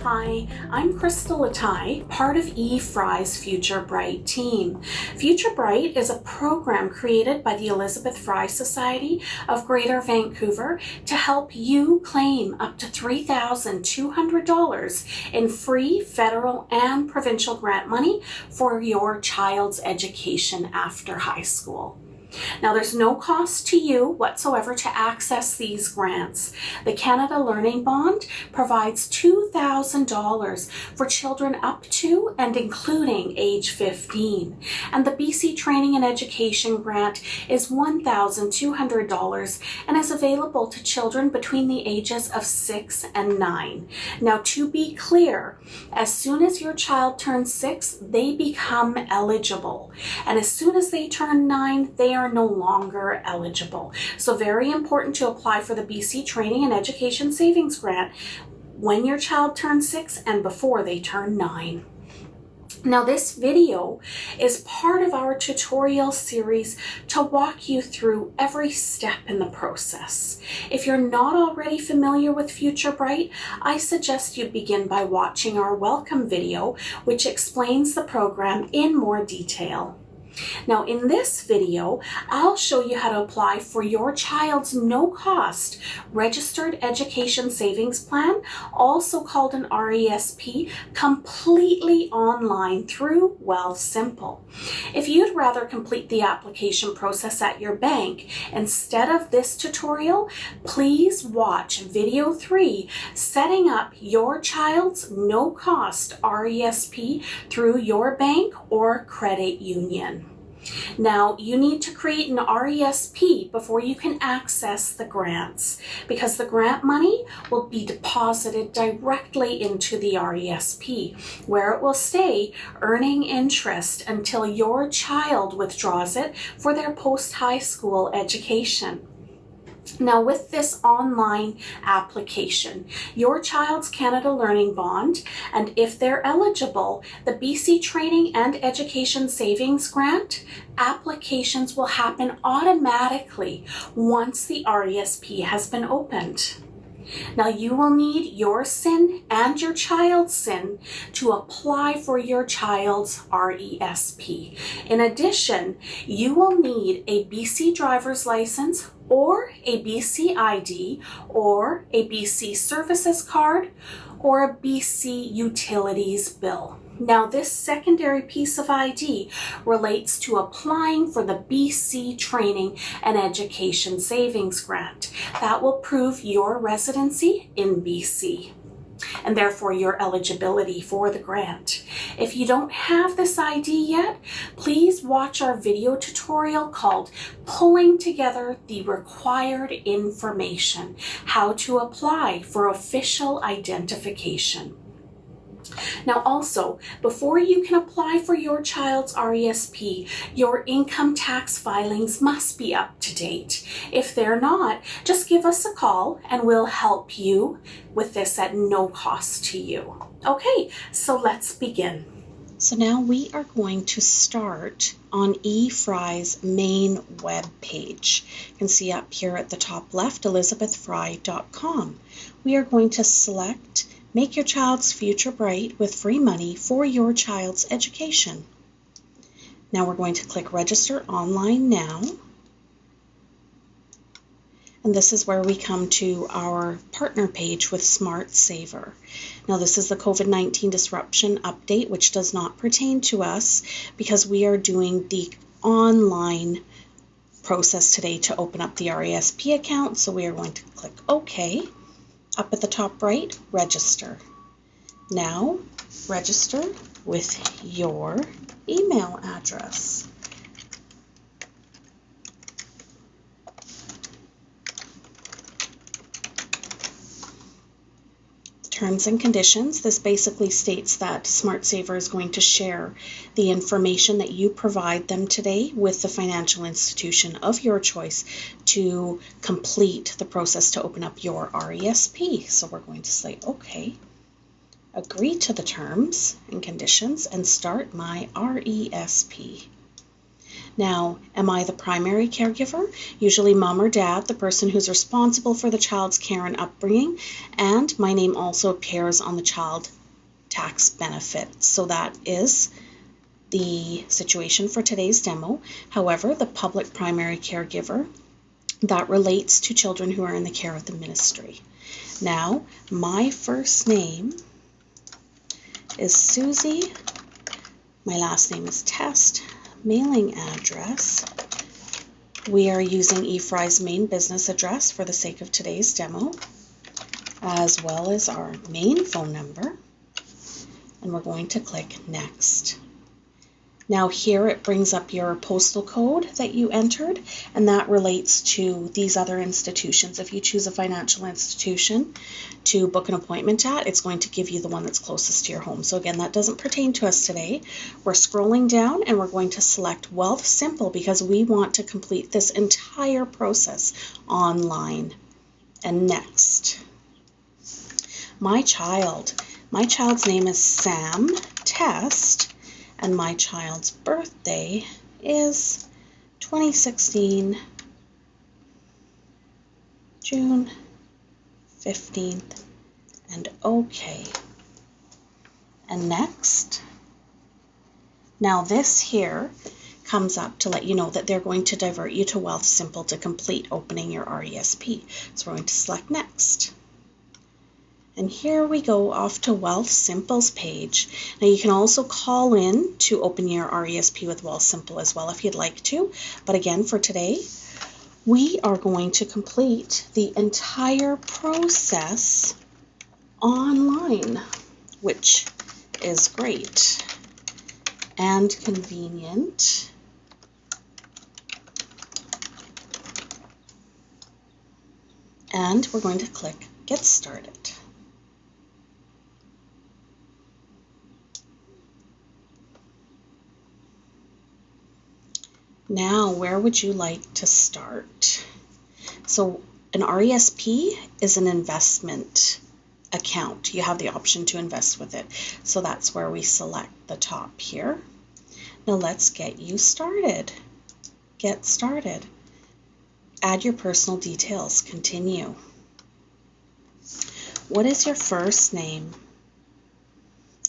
Hi, I'm Crystal Latai, part of eFry's Future Bright team. Future Bright is a program created by the Elizabeth Fry Society of Greater Vancouver to help you claim up to $3,200 in free federal and provincial grant money for your child's education after high school. Now, there's no cost to you whatsoever to access these grants. The Canada Learning Bond provides $2,000 for children up to and including age 15. And the BC Training and Education Grant is $1,200 and is available to children between the ages of 6 and 9. Now, to be clear, as soon as your child turns 6, they become eligible. And as soon as they turn 9, they are no longer eligible. So very important to apply for the BC Training and Education Savings Grant when your child turns 6 and before they turn 9. Now, this video is part of our tutorial series to walk you through every step in the process. If you're not already familiar with Future Bright, I suggest you begin by watching our welcome video, which explains the program in more detail. Now, in this video, I'll show you how to apply for your child's no-cost Registered Education Savings Plan, also called an RESP, completely online through Wealthsimple. If you'd rather complete the application process at your bank instead of this tutorial, please watch video 3, setting up your child's no-cost RESP through your bank or credit union. Now, you need to create an RESP before you can access the grants, because the grant money will be deposited directly into the RESP, where it will stay earning interest until your child withdraws it for their post-high school education. Now, with this online application, your child's Canada Learning Bond, and if they're eligible, the BC Training and Education Savings Grant, applications will happen automatically once the RESP has been opened. Now, you will need your SIN and your child's SIN to apply for your child's RESP. In addition, you will need a BC driver's license or a BC ID or a BC services card or a BC utilities bill. Now, this secondary piece of ID relates to applying for the BC Training and Education Savings Grant. That will prove your residency in BC and therefore your eligibility for the grant. If you don't have this ID yet, please watch our video tutorial called Pulling Together the Required Information, How to Apply for Official Identification. Now, also, before you can apply for your child's RESP, your income tax filings must be up to date. If they're not, just give us a call and we'll help you with this at no cost to you. Okay, so let's begin. So now we are going to start on eFry's main web page. You can see up here at the top left, elizabethfry.com. We are going to select Make your child's future bright with free money for your child's education. Now we're going to click Register Online Now. And this is where we come to our partner page with Smart Saver. Now, this is the COVID-19 disruption update, which does not pertain to us because we are doing the online process today to open up the RESP account. So we are going to click OK. Up at the top right, register. Now, register with your email address. Terms and conditions. This basically states that Smart Saver is going to share the information that you provide them today with the financial institution of your choice to complete the process to open up your RESP. So we're going to say OK, agree to the terms and conditions, and start my RESP. Now, am I the primary caregiver? Usually mom or dad, the person who's responsible for the child's care and upbringing, and my name also appears on the child tax benefit. So that is the situation for today's demo. However, the public primary caregiver, that relates to children who are in the care of the ministry. Now, my first name is Susie. My last name is Test. Mailing address. We are using eFry's main business address for the sake of today's demo, as well as our main phone number. And we're going to click Next. Now here it brings up your postal code that you entered, and that relates to these other institutions. If you choose a financial institution to book an appointment at, it's going to give you the one that's closest to your home. So again, that doesn't pertain to us today. We're scrolling down and we're going to select Wealthsimple because we want to complete this entire process online. And next. My child's name is Sam Test. And my child's birthday is 2016, June 15th, and OK. And next. Now this here comes up to let you know that they're going to divert you to Wealthsimple to complete opening your RESP. So we're going to select Next. And here we go off to Wealthsimple's page. Now you can also call in to open your RESP with Wealthsimple as well if you'd like to. But again, for today, we are going to complete the entire process online, which is great and convenient. And we're going to click Get Started. Now, where would you like to start? So an RESP is an investment account. You have the option to invest with it. So that's where we select the top here. Now let's get you started. Get started. Add your personal details. Continue. What is your first name?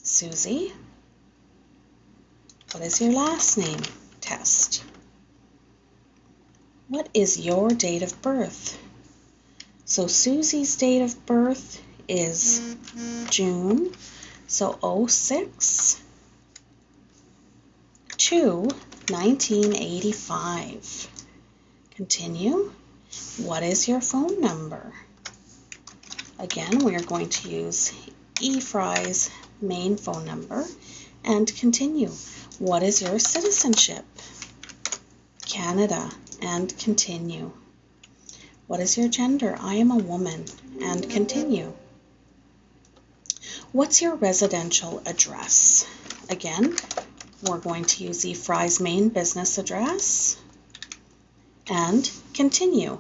Susie. What is your last name? Test. What is your date of birth? So Susie's date of birth is June, so 06 to 1985. Continue. What is your phone number? Again, we are going to use eFry's main phone number and continue. What is your citizenship? Canada. And continue. What is your gender? I am a woman. And continue. What's your residential address? Again, we're going to use eFry's main business address. And continue.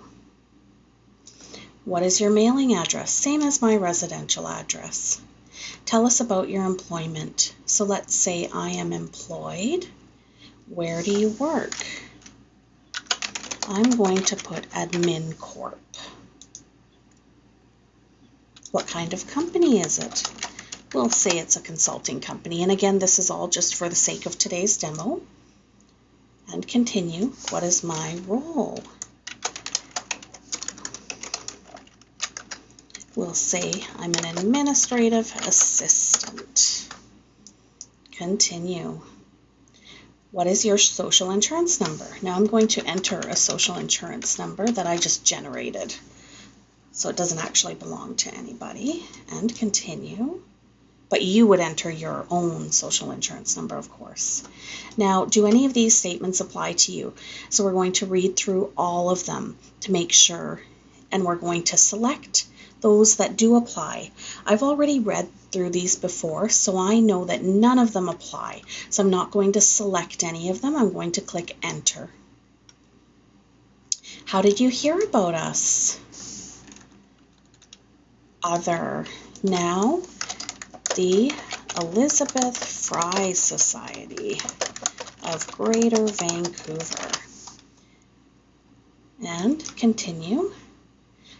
What is your mailing address? Same as my residential address. Tell us about your employment. So let's say I am employed. Where do you work? I'm going to put Admin Corp. What kind of company is it? We'll say it's a consulting company. And again, this is all just for the sake of today's demo. And continue. What is my role? We'll say I'm an administrative assistant. Continue. What is your social insurance number? Now I'm going to enter a social insurance number that I just generated. So it doesn't actually belong to anybody. And continue. But you would enter your own social insurance number, of course. Now, do any of these statements apply to you? So we're going to read through all of them to make sure, and we're going to select those that do apply. I've already read through these before, so I know that none of them apply. So I'm not going to select any of them. I'm going to click Enter. How did you hear about us? Other. Now, the Elizabeth Fry Society. of Greater Vancouver. And continue.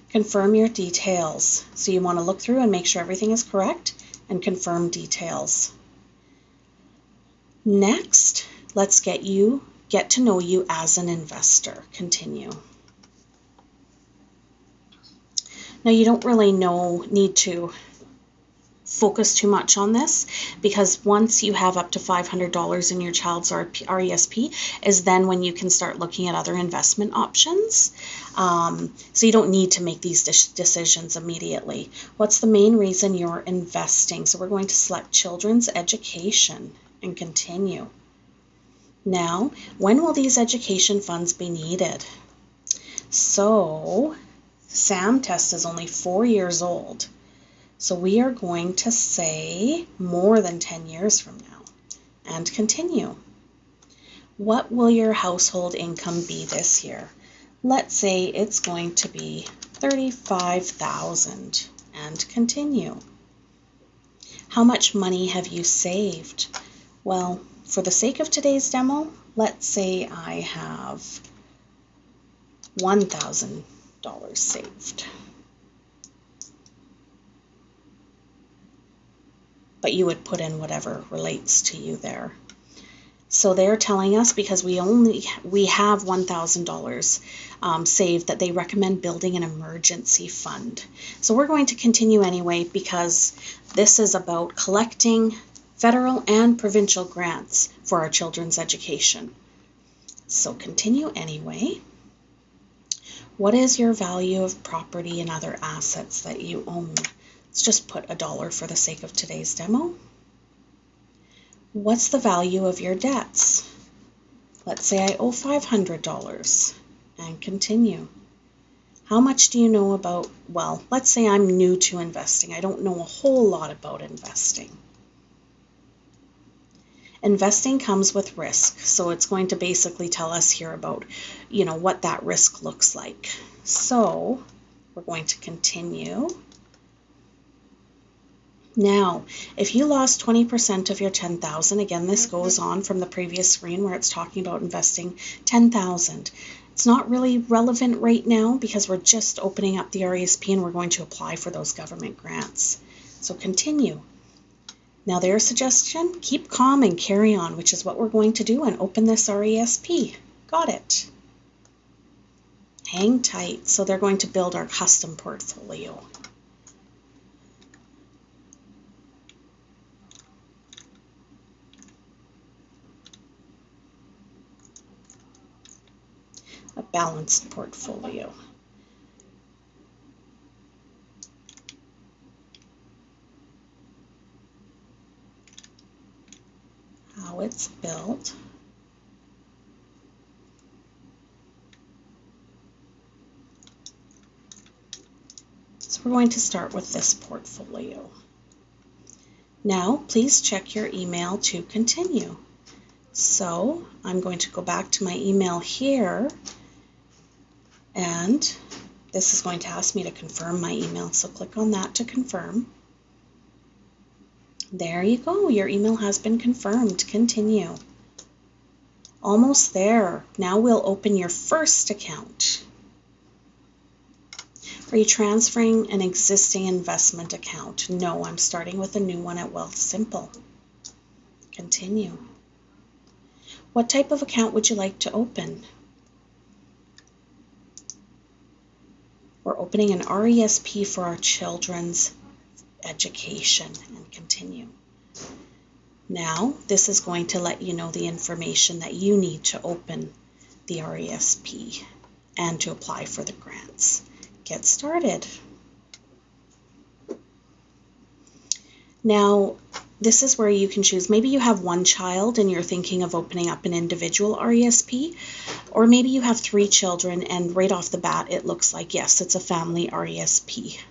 Confirm your details. So you want to look through and make sure everything is correct and confirm details. Next, let's get to know you as an investor. Continue. Now you don't really need to focus too much on this, because once you have up to $500 in your child's RESP is then when you can start looking at other investment options. So you don't need to make these decisions immediately. What's the main reason you're investing? So we're going to select children's education and continue. Now, when will these education funds be needed? So SAM test is only 4 years old. So we are going to say more than 10 years from now and continue. What will your household income be this year? Let's say it's going to be $35,000 and continue. How much money have you saved? Well, for the sake of today's demo, let's say I have $1,000 saved. But you would put in whatever relates to you there. So they're telling us, because we have $1,000 saved, that they recommend building an emergency fund. So we're going to continue anyway, because this is about collecting federal and provincial grants for our children's education. So continue anyway. What is your value of property and other assets that you own? Let's just put $1 for the sake of today's demo. What's the value of your debts? Let's say I owe $500 and continue. How much do you know about, well, let's say I'm new to investing. I don't know a whole lot about investing. Investing comes with risk, so it's going to basically tell us here about, what that risk looks like. So we're going to continue. Now, if you lost 20% of your $10,000, again, this goes on from the previous screen where it's talking about investing $10,000. It's not really relevant right now because we're just opening up the RESP and we're going to apply for those government grants. So continue. Now their suggestion, keep calm and carry on, which is what we're going to do and open this RESP. Got it. Hang tight. So they're going to build our custom portfolio. A balanced portfolio. How it's built. So we're going to start with this portfolio. Now, please check your email to continue. So I'm going to go back to my email here, and this is going to ask me to confirm my email. So click on that to confirm. There you go. Your email has been confirmed. Continue. Almost there. Now we'll open your first account. Are you transferring an existing investment account? No, I'm starting with a new one at Wealthsimple. Continue. What type of account would you like to open? We're opening an RESP for our children's education and continue. Now, this is going to let you know the information that you need to open the RESP and to apply for the grants. Get started. Now, this is where you can choose. Maybe you have one child and you're thinking of opening up an individual RESP, or maybe you have 3 children and right off the bat it looks like, yes, it's a family RESP.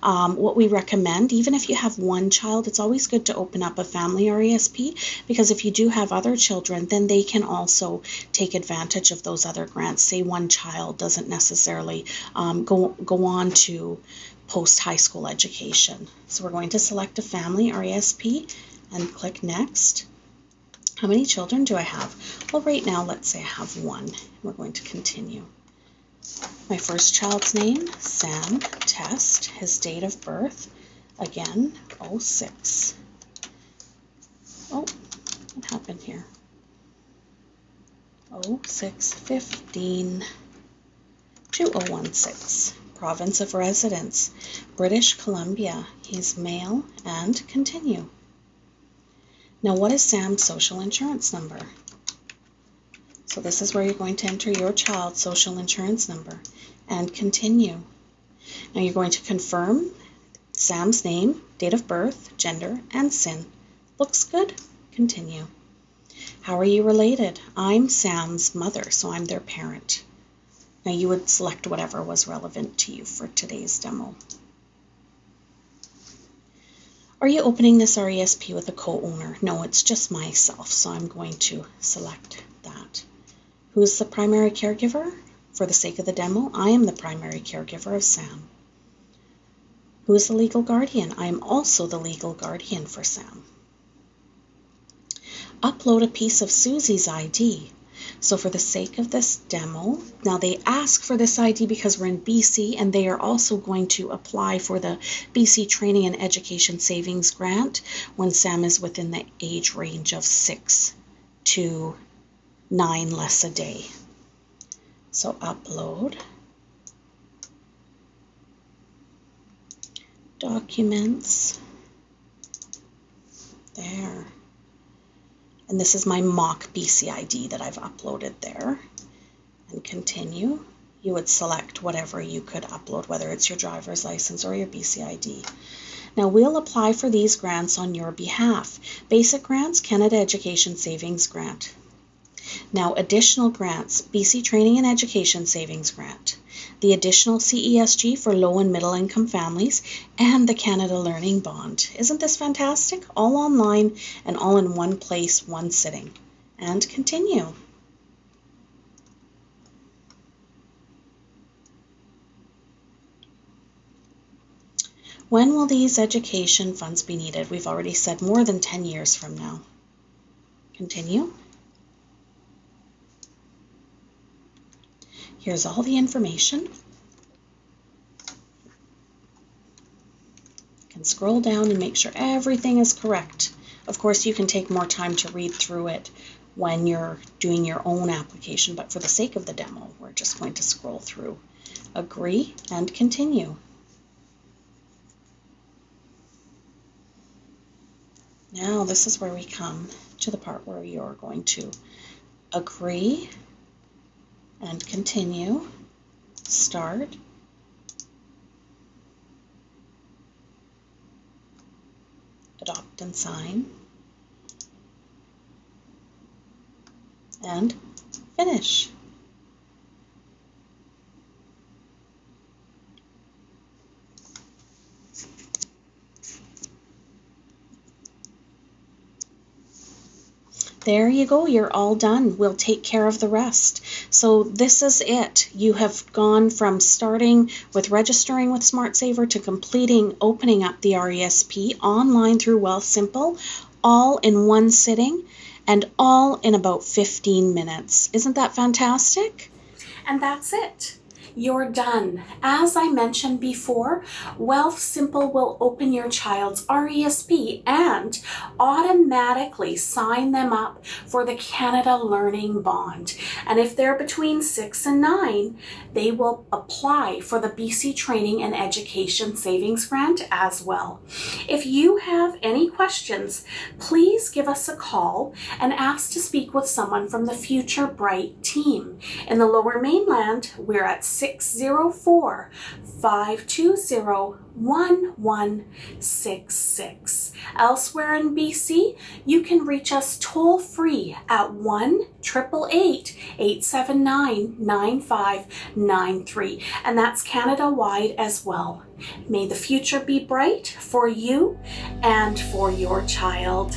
What we recommend, even if you have one child, it's always good to open up a family RESP, because if you do have other children, then they can also take advantage of those other grants. Say one child doesn't necessarily go on to post-high school education. So we're going to select a family RESP and click next. How many children do I have? Well, right now, let's say I have one. We're going to continue. My first child's name, Sam, test, his date of birth, again, 06. Oh, what happened here? 0615 2016. Province of residence, British Columbia. He's male, and continue. Now, what is Sam's social insurance number? So this is where you're going to enter your child's social insurance number and continue. Now you're going to confirm Sam's name, date of birth, gender, and SIN. Looks good? Continue. How are you related? I'm Sam's mother, so I'm their parent. Now you would select whatever was relevant to you for today's demo. Are you opening this RESP with a co-owner? No, it's just myself, so I'm going to select that. Who's the primary caregiver? For the sake of the demo, I am the primary caregiver of Sam. Who is the legal guardian? I am also the legal guardian for Sam. Upload a piece of Susie's ID. So for the sake of this demo, now they ask for this ID because we're in BC, and they are also going to apply for the BC Training and Education Savings Grant when Sam is within the age range of 6 to 9 less a day. So upload, documents, there. And this is my mock BC ID that I've uploaded there. And continue. You would select whatever you could upload, whether it's your driver's license or your BC ID. Now we'll apply for these grants on your behalf. Basic grants, Canada Education Savings Grant. Now additional grants, BC Training and Education Savings Grant, the additional CESG for low and middle income families, and the Canada Learning Bond. Isn't this fantastic? All online and all in one place, one sitting. And continue. When will these education funds be needed? We've already said more than 10 years from now. Continue. Here's all the information. You can scroll down and make sure everything is correct. Of course, you can take more time to read through it when you're doing your own application, but for the sake of the demo, we're just going to scroll through. Agree and continue. Now, this is where we come to the part where you're going to agree and continue, start, adopt and sign, and finish. There you go, you're all done. We'll take care of the rest. So this is it. You have gone from starting with registering with SmartSaver to completing opening up the RESP online through Wealthsimple, all in one sitting and all in about 15 minutes. Isn't that fantastic? And that's it. You're done. As I mentioned before, Wealthsimple will open your child's RESP and automatically sign them up for the Canada Learning Bond. And if they're between 6 and 9, they will apply for the BC Training and Education Savings Grant as well. If you have any questions, please give us a call and ask to speak with someone from the Future Bright team. In the Lower Mainland, we're at 604-520-1166. Elsewhere in BC, you can reach us toll free at 1-888-879-9593, and that's Canada-wide as well. May the future be bright for you and for your child.